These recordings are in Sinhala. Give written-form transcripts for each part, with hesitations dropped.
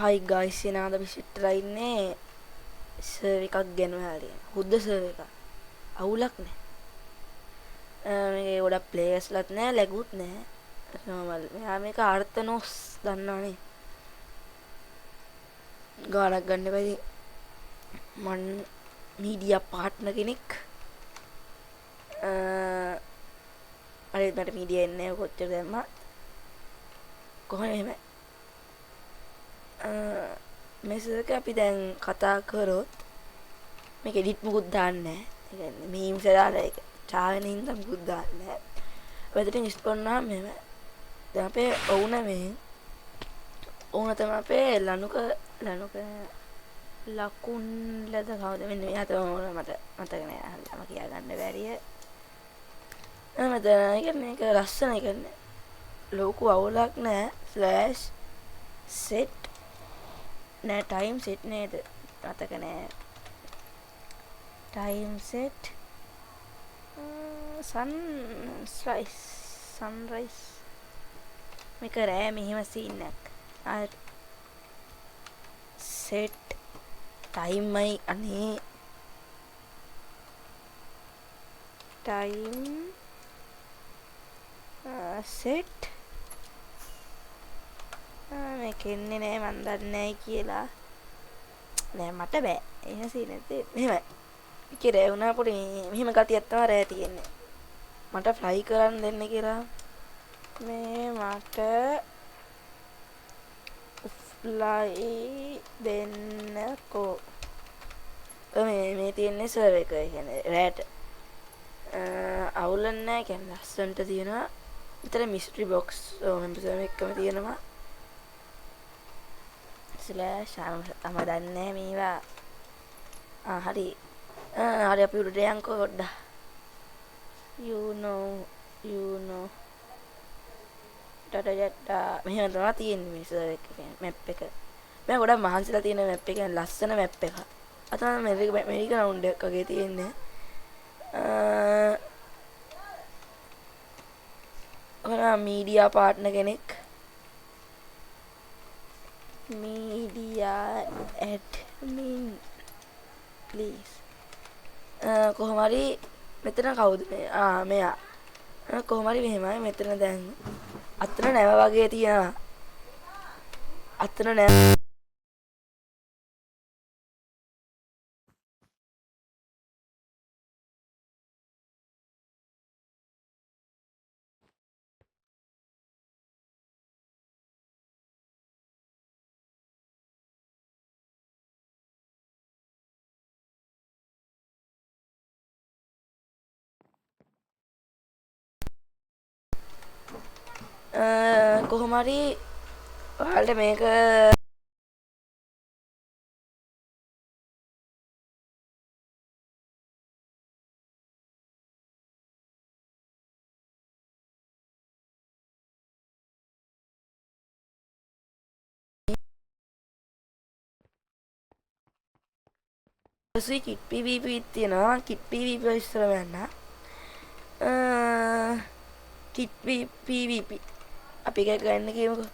හයි ගයිස් එනාද විසිටලා ඉන්නේ සර්වර් එකක් ගෙනවලා තියෙන. හුද්ද සර්වර් එකක්. අවුලක් නැහැ. මේකේ ගොඩක් ප්ලේයර්ස්ලත් නැහැ, ලැගුත් නැහැ. නෝමල්. මෙයා මේක ආර්තනොස් දන්නවනේ. ගානක් ගන්න බැරි මන් මීඩියා පාර්ට්නර් කෙනෙක්. අර මට මීඩියා එන්නේ කොච්චර දැම්මත්. කොහොමද එහෙම මේසක අපි දැන් කතා කරොත් මේක එඩිට් මුකුත් දාන්නේ නැහැ. ඒ කියන්නේ මීම්ස් දාලා ඒක චාවෙන හින්දා මුකුත් දාන්නේ නැහැ. ඔයකට ඉන්ස්ට් කරනවා මෙහෙම. දැන් අපේ ඔවුන මේ ඕන තමයි අපේ ලනුක ලකුණ්ලද කවුද මෙන්න මෙයා තමයි මට මතක නෑ. හරියම කියා ගන්න බැරිය. මෙතන කියන්නේ ඒක ලස්සන කියන්නේ ලොකු අවුලක් නෑ. ස්ලෑෂ් සෙට් නෑ ටයිම් සෙට් නේද මතක නෑ. ටයිම් සෙට් සන්රයිස් මේක රෑ මෙහෙම සීන් එකක්. අර සෙට් ටයිම්යි අනේ ටයිම් සෙට් මේක එන්නේ නෑ මන් දන්නේ නෑ කියලා. නෑ මට බෑ. එහෙම සීන් නැත්තේ මෙහෙමයි. කිරේ වුණා පොඩි මෙහෙම ගතියක් තමයි රෑ තියෙන්නේ. මට ෆ්ලයි කරන්න දෙන්න කියලා. මේ මට ෆ්ලයි දෙන්නකෝ. මේ තියෙන්නේ සර්වර් එක කියන්නේ රෑට. අවුල නැහැ කියන්නේ ලස්සනට තියෙනවා. විතර මිස්ටරි බොක්ස් මෙම්බර්ස් එකම තියෙනවා. ස්ලෑෂ් අම දන්නේ මේවා. හරි. හරි අපි උඩට යන්කෝ පොඩ්ඩක්. you know ඩඩඩඩා මෙහෙම තමයි තියෙන්නේ මේ සර්වර් එක කියන්නේ මැප් එක. මම ගොඩක් මහන්සිලා තියෙන මැප් එක කියන්නේ ලස්සන මැප් එකක්. අතන මේක රවුන්ඩ් එකක් වගේ තියෙන්නේ. මීඩියා පාර්ට්නර් කෙනෙක්. Media admin please. කොහොම හරි මෙතන කවුද මේ? මෙයා. කොහොම හරි මෙහෙමයි මෙතන දැන් අතන නැව වගේ තියෙනවා. අතන නැව කොහොම හරි ඔයාලට මේක සුයි කිට් PVP තියෙනවා. කිට් PVP ඉස්සරම යන්න. කිට් PVP අපි එක ගන්න කියමුකෝ.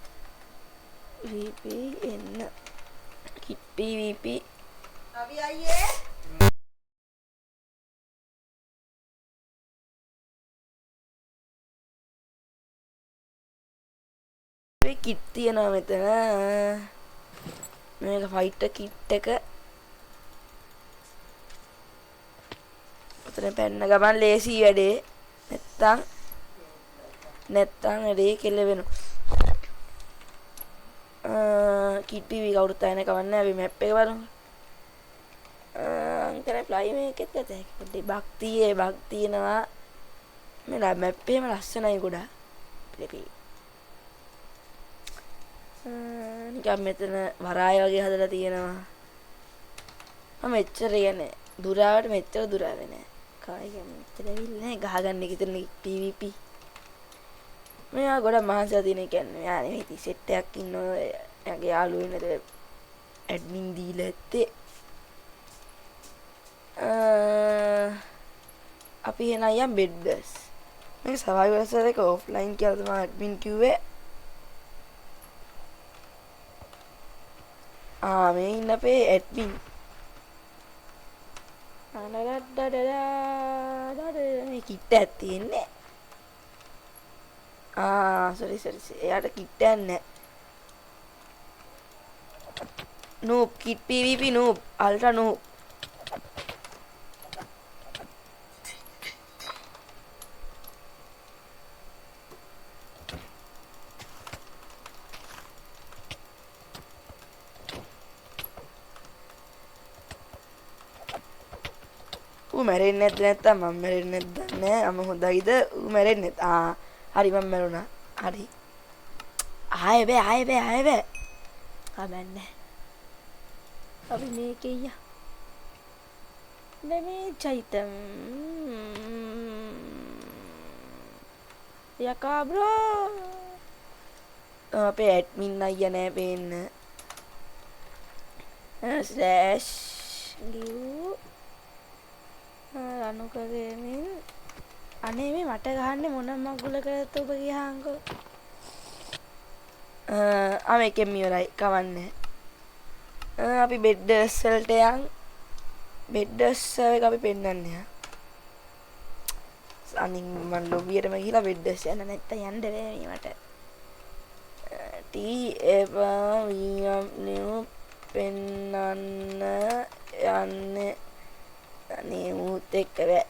VP එන්න කිට් PVP අපි අයියේ කිට් තියෙනවා මෙතන. මේක ෆයිටර් කිට් එක. උතන පැන්න ගමන් ලේසි වැඩේ. නැත්තම් වැඩේ කෙලවෙනවා. කිට් PVP කවුරුත් ආයෙ කවන්නේ අපි මැප් එක බලමු. අන්කර ෆ්ලයි මේකෙත් ගත හැකි. පොඩි බග් තියෙනවා. මේ මැප් එකම ලස්සනයි ගොඩාක්. පිළිපි නිකන් මෙතන වරාය වගේ හදලා තියෙනවා. මෙච්චර කියන්නේ දුරාවට මෙච්චර දුර ආවේ නෑ. කායි කියන්නේ මෙච්චර ඇවිල්ලා නෑ ගහගන්න එක ඉතින් PVP. මෙයා ගොඩක් මහන්සිලා තියෙන කියන්නේ මෙයා නෙමෙයි ඉතින් සෙට් එකක් ඉන්නවා. එයාගේ යාළුවෝ ඉන්නද ඇඩ්මින් දීලා ඇත්තේ. අපි එන අයියා බෙඩ්ස්. මේක සර්වයිවල් සර්වර් එක ඔෆ්ලයින් කියලා තමයි ඇඩ්මින් කිව්වේ. මේ ඉන්න අපේ ඇඩ්මින් මේ කිට්ටයක් තියෙන්නේ සොරි එයාට කිට්ටයක් නැහැ නූබ් කිට් PVP නූබ් අල්ට්‍රා නූබ් ඌ මැරෙන්නේ නැත්නම් මම මැරෙන්නේ නැද්ද නෑ අම හොඳයිද ඌ මැරෙන්නේ හරි මම මැරුණා හරි ආයෙ බෑ කමන්නේ අපි මේකේ damage item යකා බ්‍රෝ අපේ ඇඩ්මින් අයියා නෑ පේන්න ස්ලෑෂ් ලියු රණු කරමින් අනේ මේ මට ගහන්නේ මොන මගුලකටද ඔබ ගියාංකෝ මේකෙන් ඉවරයි කවන්නේ අපි බෙඩ්ඩර්ස් වලට යන් බෙඩ්ඩර්ස් එක අපි පෙන්නන්නේ අනින් මම ලොබියටම ගිහලා බෙඩ්ඩර්ස් යන්න නැත්තම් යන්න බෑ මට new පෙන්නන්න යන්නේ අනේ මුත් එක්ක බෑ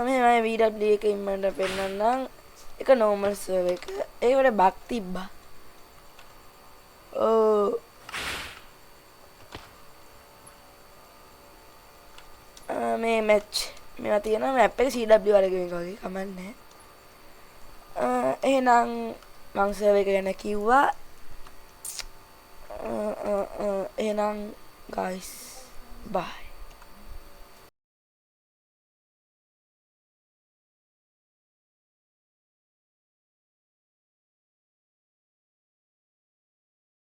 මේ VW එක ඉන්නට පෙන්නන්නම් එක normal server එක ඒකට බග් තිබ්බා මේ මැච් මේවා තියෙනවා මැප් එක CW වලගේ එක වගේ කමන්නේ එහෙනම් මං server එක ගැන කිව්වා එහෙනම් guys bye